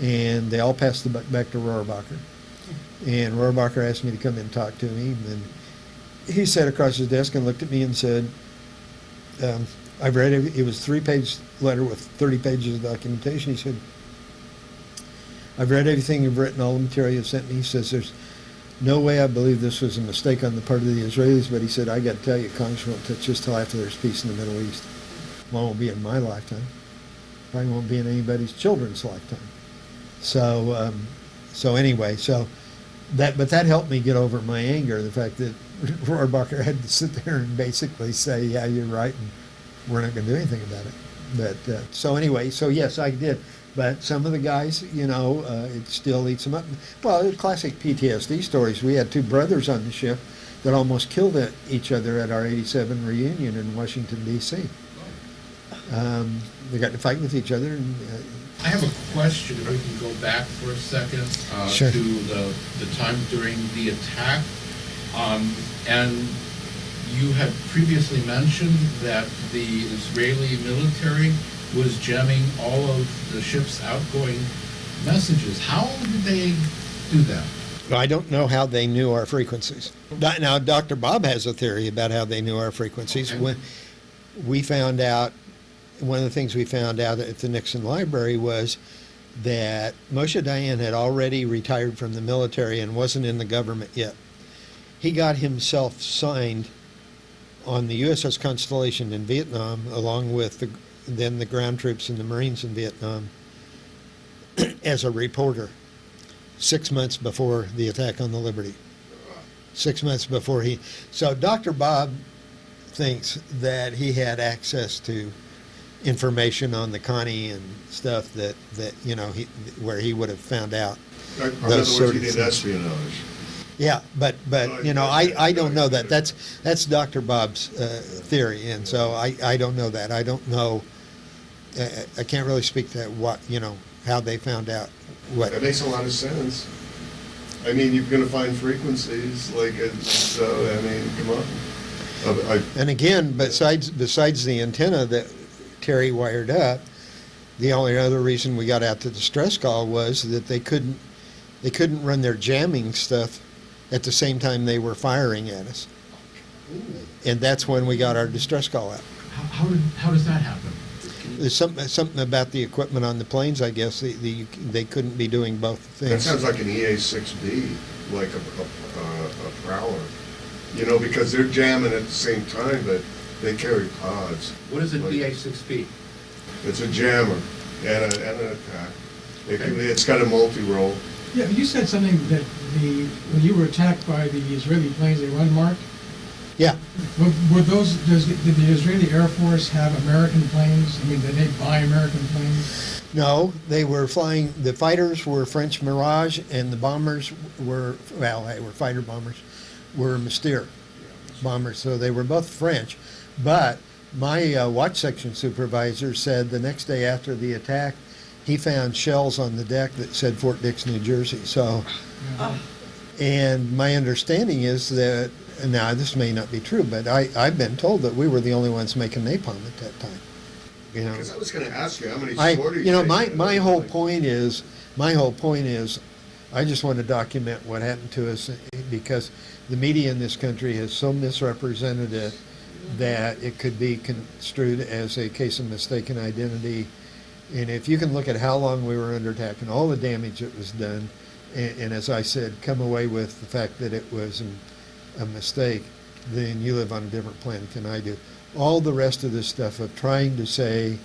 and they all passed the buck back to Rohrabacher. And Rohrabacher asked me to come in and talk to him, and he sat across his desk and looked at me and said, I've read it. It was a 3-page letter with 30 pages of documentation. He said, "I've read everything you've written, all the material you've sent me." He says, "There's no way I believe this was a mistake on the part of the Israelis," but he said, "I got to tell you, Congress won't touch this till after there's peace in the Middle East. Well, it won't be in my lifetime. Probably won't be in anybody's children's lifetime." So anyway, but that helped me get over my anger, the fact that Rohrabacher had to sit there and basically say, "Yeah, you're right, and we're not going to do anything about it." But so yes, I did. But some of the guys, it still eats them up. Well, classic PTSD stories. We had 2 brothers on the ship that almost killed each other at our '87 reunion in Washington, D.C. They got to fight with each other. And, I have a question, if we can go back for a second Sure. to the time during the attack. And you had previously mentioned that the Israeli military was jamming all of the ship's outgoing messages. How did they do that? I don't know how they knew our frequencies. Now, Dr. Bob has a theory about how they knew our frequencies. Okay. When we found out, one of the things we found out at the Nixon Library was that Moshe Dayan had already retired from the military and wasn't in the government yet. He got himself signed on the U.S.S. Constellation in Vietnam, along with the ground troops and the Marines in Vietnam, as a reporter 6 months before the attack on the Liberty. 6 months before so Dr. Bob thinks that he had access to information on the Connie and stuff that where he would have found out. In other words, he did espionage. Yeah, but I don't know that. That's Dr. Bob's theory, and so I don't know that. I don't know. I can't really speak to how they found out what. That makes a lot of sense. I mean, you're going to find frequencies come on. And again, besides the antenna that Terry wired up, the only other reason we got out to distress call was that they couldn't run their jamming stuff at the same time they were firing at us. And that's when we got our distress call out. How does that happen? There's something about the equipment on the planes, I guess. They couldn't be doing both things. That sounds like an EA-6B, like a prowler. Because they're jamming at the same time, but they carry pods. What is an EA-6B? It's a jammer and an attack. It's got a multi-role. Yeah, you said something that when you were attacked by the Israeli planes, they were unmarked. Yeah. Did the Israeli Air Force have American planes? I mean, did they buy American planes? No, they were flying. The fighters were French Mirage, and the bombers were fighter bombers, were Mystère bombers. So they were both French, but My watch section supervisor said the next day after the attack, he found shells on the deck that said Fort Dix, New Jersey. So, and my understanding is that, now this may not be true, but I've been told that we were the only ones making napalm at that time. You know, Because I was gonna ask you, how many I, sorties? you know, they did. my whole point is, I just want to document what happened to us because the media in this country has so misrepresented it that it could be construed as a case of mistaken identity. And if you can look at how long we were under attack and all the damage that was done, and as I said, come away with the fact that it was a mistake, then you live on a different planet than I do. All the rest of this stuff of trying to say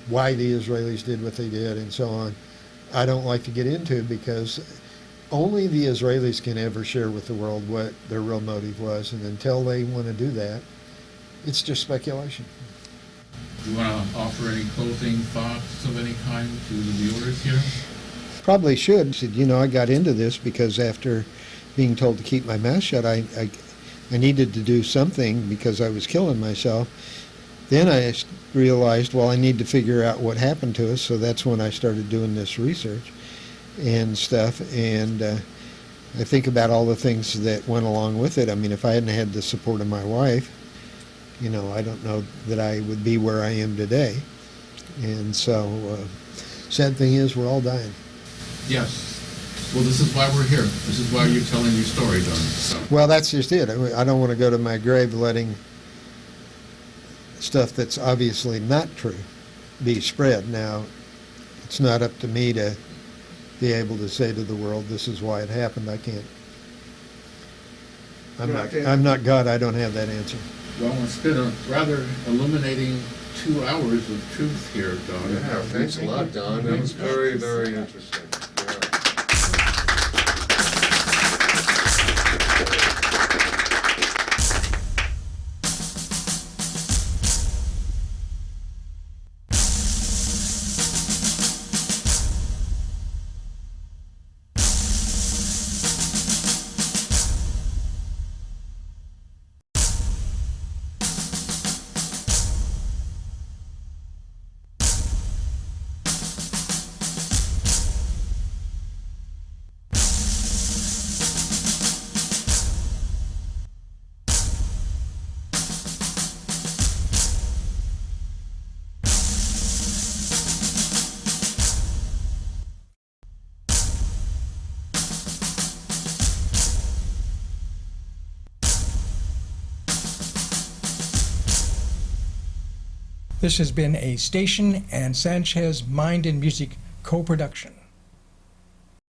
why the Israelis did what they did and so on, I don't like to get into because only the Israelis can ever share with the world what their real motive was, and until they want to do that, it's just speculation. Do you want to offer any closing thoughts of any kind to the viewers here? Probably should. Said, you know, I got into this because after being told to keep my mouth shut, I needed to do something because I was killing myself. Then I realized, well, I need to figure out what happened to us, so that's when I started doing this research and stuff. And I think about all the things that went along with it. I mean, if I hadn't had the support of my wife, you know, I don't know that I would be where I am today. And so, sad thing is, we're all dying. Yes. Well, this is why we're here. This is why you're telling your story, Don. So. Well, that's just it. I don't want to go to my grave letting stuff that's obviously not true be spread. Now, it's not up to me to be able to say to the world, this is why it happened. I can't. I'm not God. I don't have that answer. Well, it's been a rather illuminating 2 hours of truth here, Don. Yeah, thanks a lot, Don. That was very, very interesting. Yeah. This has been a Station and Sanchez Mind and Music co-production.